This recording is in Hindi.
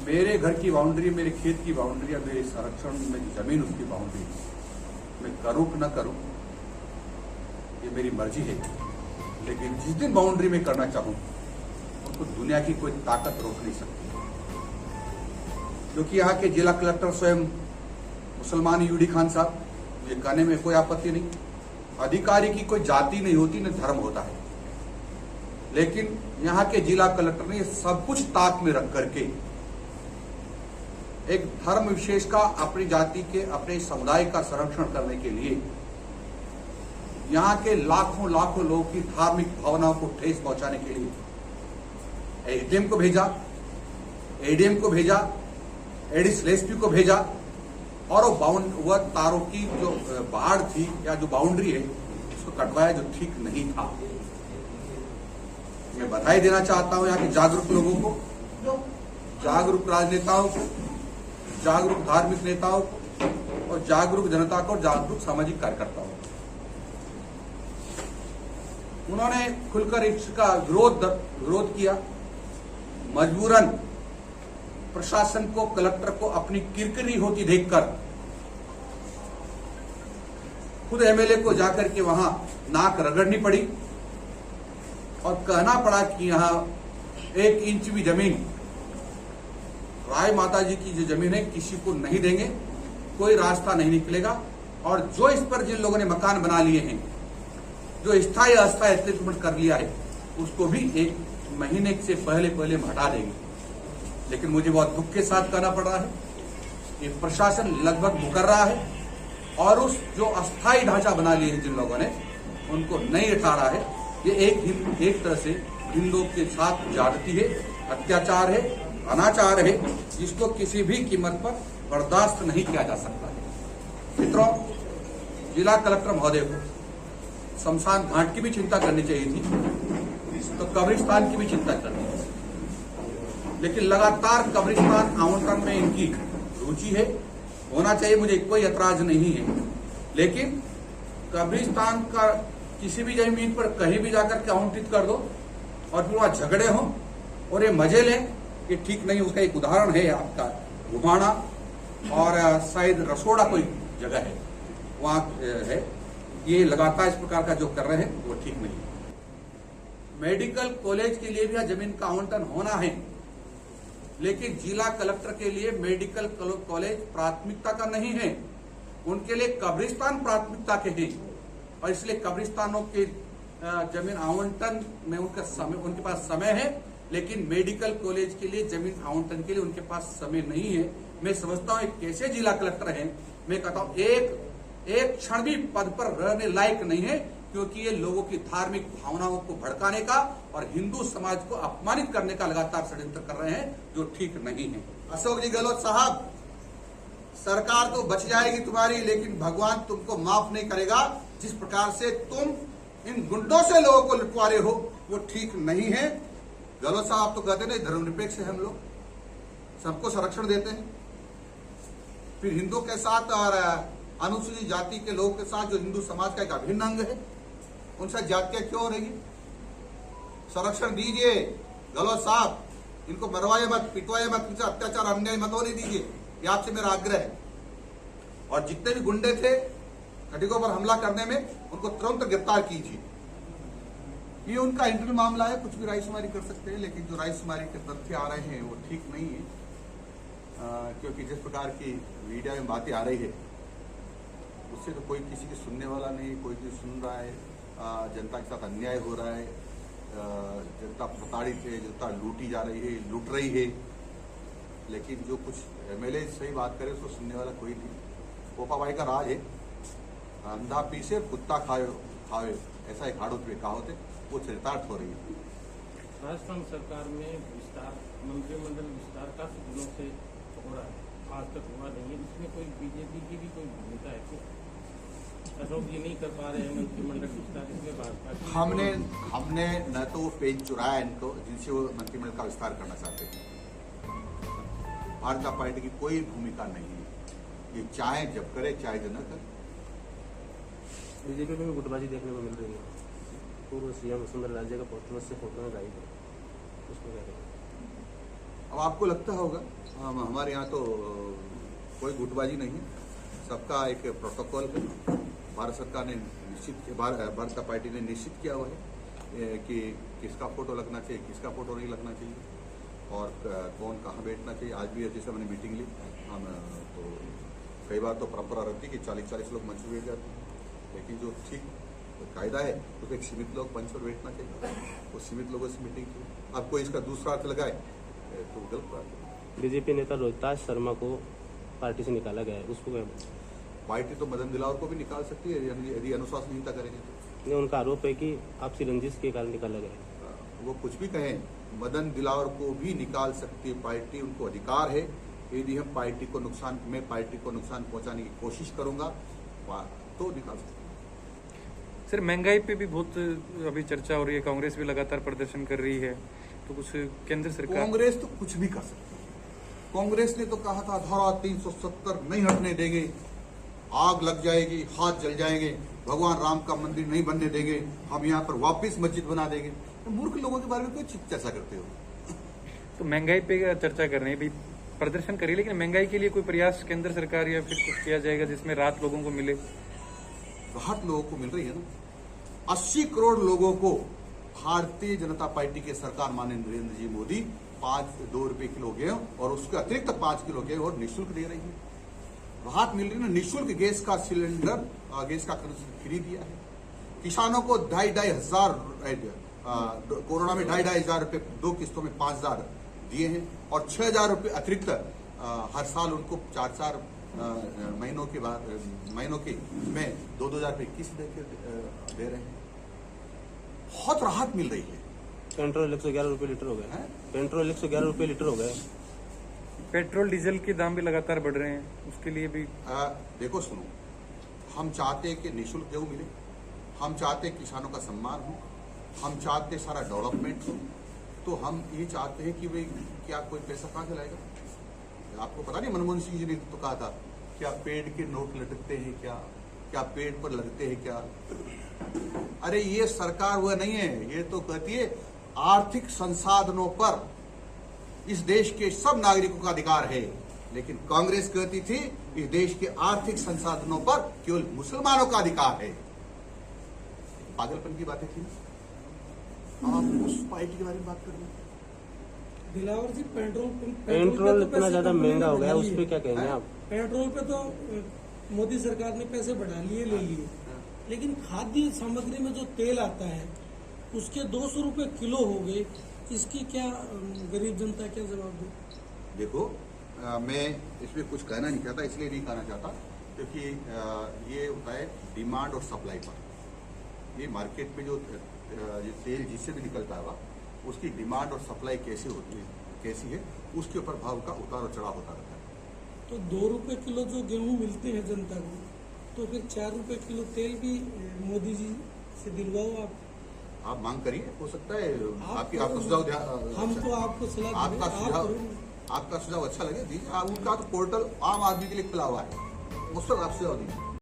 मेरे घर की बाउंड्री, मेरे खेत की बाउंड्री या मेरे संरक्षण में जमीन उसकी बाउंड्री मैं करूं कि न करूं ये मेरी मर्जी है। लेकिन जिस दिन बाउंड्री में करना चाहूं उसको दुनिया की कोई ताकत रोक नहीं सकती। क्योंकि यहाँ के जिला कलेक्टर स्वयं मुसलमान यूडी खान साहब, ये कहने में कोई आपत्ति नहीं, अधिकारी की कोई जाति नहीं होती न धर्म होता है, लेकिन यहाँ के जिला कलेक्टर ने सब कुछ ताक में रख करके एक धर्म विशेष का, अपनी जाति के, अपने समुदाय का संरक्षण करने के लिए यहाँ के लाखों लाखों लोगों की धार्मिक भावनाओं को ठेस पहुंचाने के लिए एडीएम को भेजा, एडिशनल एसपी को भेजा और वो तारों की जो बाढ़ थी या जो बाउंड्री है उसको कटवाया जो ठीक नहीं था। मैं बधाई देना चाहता हूं यहाँ के जागरूक लोगों को, जागरूक राजनेताओं को, जागरूक धार्मिक नेताओं को और जागरूक जनता को, जागरूक सामाजिक कार्यकर्ताओं को। उन्होंने खुलकर इसका विरोध किया। मजबूरन प्रशासन को, कलेक्टर को अपनी किरकिरी होती देखकर खुद एमएलए को जाकर के वहां नाक रगड़नी पड़ी और कहना पड़ा कि यहां 1 इंच भी जमीन राय माता जी की जो जमीन है किसी को नहीं देंगे, कोई रास्ता नहीं निकलेगा। और जो इस पर जिन लोगों ने मकान बना लिए हैं, जो स्थायी अस्थायी एस्टेटमेंट कर लिया है, उसको भी 1 महीने से पहले हम हटा देंगे। लेकिन मुझे बहुत दुख के साथ कहना पड़ रहा है कि प्रशासन लगभग मुकर रहा है और उस जो अस्थायी ढांचा बना लिए हैं जिन लोगों ने, उनको नहीं हटा रहा है। ये एक तरह से हिंदुओं के साथ ज्यादती है, अत्याचार है, अनाचार है, जिसको किसी भी कीमत पर बर्दाश्त नहीं किया जा सकता है। मित्रों, जिला कलेक्टर महोदय को शमशान घाट की भी चिंता करनी चाहिए थी, तो कब्रिस्तान की भी चिंता करनी चाहिए। लेकिन लगातार कब्रिस्तान आवंटन में इनकी रुचि है, होना चाहिए, मुझे कोई ऐतराज नहीं है। लेकिन कब्रिस्तान का किसी भी जमीन पर कहीं भी जाकर के आवंटित कर दो और फिर वहां झगड़े हों और ये मजे लें, ये ठीक नहीं। उसका एक उदाहरण है आपका घुमाना और शायद रसोड़ा कोई जगह है वहां है। ये लगातार इस प्रकार का जो कर रहे हैं वो ठीक नहीं है। मेडिकल कॉलेज के लिए भी जमीन का आवंटन होना है, लेकिन जिला कलेक्टर के लिए मेडिकल कॉलेज प्राथमिकता का नहीं है, उनके लिए कब्रिस्तान प्राथमिकता के हैं। और इसलिए कब्रिस्तानों के जमीन आवंटन में उनके पास समय है, लेकिन मेडिकल कॉलेज के लिए जमीन आवंटन के लिए उनके पास समय नहीं है। मैं समझता हूं एक कैसे जिला कलेक्टर हैं, मैं कहता हूं एक क्षण भी पद पर रहने लायक नहीं है, क्योंकि ये लोगों की धार्मिक भावनाओं को भड़काने का और हिंदू समाज को अपमानित करने का लगातार षड्यंत्र कर रहे हैं, जो ठीक नहीं है। अशोक जी गहलोत साहब, सरकार तो बच जाएगी तुम्हारी, लेकिन भगवान तुमको माफ नहीं करेगा। जिस प्रकार से तुम इन गुंडों से लोगों को लुटवा रहे हो वो ठीक नहीं है। गहलोत साहब, आप तो कहते नहीं धर्मनिरपेक्ष है, हम लोग सबको संरक्षण देते हैं, फिर हिंदुओं के साथ और अनुसूचित जाति के लोगों के साथ जो हिंदू समाज का एक अभिन्न अंग है, उनसे जातियां क्यों हो रही? संरक्षण दीजिए गहलोत साहब, इनको मरवाए मत, पिटवाए मत, इनसे अत्याचार अन्याय मत होने दीजिए, ये आपसे मेरा आग्रह है। और जितने भी गुंडे थे खटीकों पर हमला करने में, उनको तुरंत गिरफ्तार कीजिए। ये उनका इंटरनल मामला है, कुछ भी रायशुमारी कर सकते हैं, लेकिन जो रायशुमारी के तथ्य आ रहे हैं वो ठीक नहीं है। क्योंकि जिस प्रकार की मीडिया में बातें आ रही है उससे तो कोई किसी की सुनने वाला नहीं, कोई भी सुन रहा है। जनता के साथ अन्याय हो रहा है, जनता प्रताड़ित है, जनता लूटी जा रही है, लूट रही है। लेकिन जो कुछ एमएलए सही बात करे उसको सुनने वाला कोई नहीं। पोपाबाई का राज है, अंधा पीसे कुत्ता खावे, ऐसा एक हाड़ों पे कहावत है, वो चरितार्थ हो रही है। राजस्थान सरकार में विस्तार, मंत्रिमंडल विस्तार काफी दिनों से हो रहा है, आज तक हुआ नहीं है। इसमें कोई बीजेपी की भी कोई भूमिका है क्या? अशोक जी नहीं कर पा रहे हैं मंत्रिमंडल विस्तार, इसमें भाजपा की हमने न तो वो पेज चुराया इनको जिनसे वो मंत्रिमंडल का विस्तार करना चाहते थे। भारतीय जनता पार्टी की कोई भूमिका नहीं है, ये चाहे जब करे चाहे जब न करे। बीजेपी में भी गुटबाजी देखने को मिल रही है। पूर्व सीएम वसुंधरा राजे का पौत्र से फोटो में गायब है, उसको कह रहे हैं अब आपको लगता होगा हमारे यहाँ तो कोई गुटबाजी नहीं है, सबका एक प्रोटोकॉल है। भारत सरकार ने भारतीय पार्टी ने निश्चित किया हुआ है कि किसका फोटो लगना चाहिए, किसका फोटो नहीं लगना चाहिए और कौन कहाँ बैठना चाहिए। आज भी जैसे मैंने मीटिंग ली, हम तो कई बार तो परंपरा रहती है कि 40-40 लोग मंच पर बैठ जाते हैं, लेकिन जो ठीक कायदा है तो एक सीमित लोग मंच पर बैठना चाहिए, वो सीमित लोगों से मीटिंग की। अब कोई इसका दूसरा अर्थ लगाए तो गलत बात है। बीजेपी नेता रोहिताज शर्मा को पार्टी से निकाला गया है, उसको क्या? पार्टी तो मदन दिलावर को भी निकाल सकती है यदि अनुशासनहीनता करेंगे तो। नहीं, उनका आरोप है कि आपसी रंजिश के कारण निकाला गया है। वो कुछ भी कहें, मदन दिलावर को भी निकाल सकती है पार्टी, उनको अधिकार है। यदि हम पार्टी को नुकसान पहुंचाने की कोशिश करूंगा तो निकाल सकते हैं। सर, महंगाई पे भी बहुत अभी चर्चा हो रही है, कांग्रेस भी लगातार प्रदर्शन कर रही है, तो कुछ केंद्र सरकार? कांग्रेस तो कुछ भी कर सकती है। कांग्रेस ने तो कहा था धारा 370 नहीं हटने देंगे, आग लग जाएगी, हाथ जल जाएंगे, भगवान राम का मंदिर नहीं बनने देंगे, हम यहाँ पर वापस मस्जिद बना देंगे। तो मूर्ख लोगों के बारे में क्यों चर्चा करते हो? तो महंगाई पे चर्चा कर रहे हैं, भी प्रदर्शन करिए, लेकिन महंगाई के लिए कोई प्रयास केंद्र सरकार या फिर कुछ किया जाएगा जिसमें राहत लोगों को मिले? राहत लोगों को मिल रही है ना। 80 करोड़ लोगों को भारतीय जनता पार्टी के सरकार माननीय नरेंद्र जी मोदी 2 रुपए किलो गेहूं और उसके अतिरिक्त 5 किलो गेहूं और निःशुल्क दे रही है। राहत मिल रही है ना। निःशुल्क गैस का सिलेंडर, गैस का फ्री दिया है। किसानों को 2,500 हजार कोरोना में 2,500 रुपए 2 किस्तों में 5,000 दिए हैं और 6,000 रुपए अतिरिक्त हर साल उनको 4 महीनों के में 2,000 रुपए किस्त दे रहे हैं। बहुत राहत मिल रही है। पेट्रोल 111 रुपये लीटर हो गया है। पेट्रोल 111 रुपये लीटर हो गया है। पेट्रोल डीजल के दाम भी लगातार बढ़ रहे हैं, उसके लिए भी देखो सुनो, हम चाहते हैं कि निःशुल्क गेहूं मिले, हम चाहते हैं किसानों का सम्मान हो, हम चाहते हैं सारा डेवलपमेंट हो, तो हम ये चाहते हैं कि भाई क्या कोई पैसा कहाँ से लाएगा? आपको पता नहीं, मनमोहन सिंह जी ने तो कहा था क्या पेड़ के नोट लटकते हैं, क्या पेड़ पर लगते हैं क्या? अरे ये सरकार वह नहीं है, ये तो कहती है आर्थिक संसाधनों पर इस देश के सब नागरिकों का अधिकार है, लेकिन कांग्रेस कहती थी इस देश के आर्थिक संसाधनों पर केवल मुसलमानों का अधिकार है। पागलपन की बातें थी ना। आप उस पार्टी के बारे में बात कर रहे हैं। दिलावर जी, पेट्रोल इतना ज्यादा महंगा हो गया, उस पर क्या कहेंगे आप? पेट्रोल पे तो मोदी सरकार ने पैसे बढ़ा लिए, ले लिए, लेकिन खाद्य सामग्री में जो तेल आता है उसके 200 रुपए किलो हो गए। इसकी क्या गरीब जनता क्या जवाब दे? देखो, मैं इसमें कुछ कहना नहीं चाहता, इसलिए नहीं कहना चाहता क्योंकि ये होता है डिमांड और सप्लाई पर। ये मार्केट में जो तेल जिससे भी निकलता है उसकी डिमांड और सप्लाई कैसी है, उसके ऊपर भाव का उतार और चढ़ाव होता रहता है। तो 2 रुपए किलो जो गेहूं मिलते हैं जनता को, तो फिर 4 रुपए किलो तेल भी मोदी जी से दिलवाओ। आप मांग करिए, हो सकता है आपका सुझाव, हम तो आपको सलाह आपका सुझाव अच्छा लगे दीजिए। उनका तो पोर्टल आम आदमी के लिए खुला हुआ है, उस पर आप सुझाव दीजिए।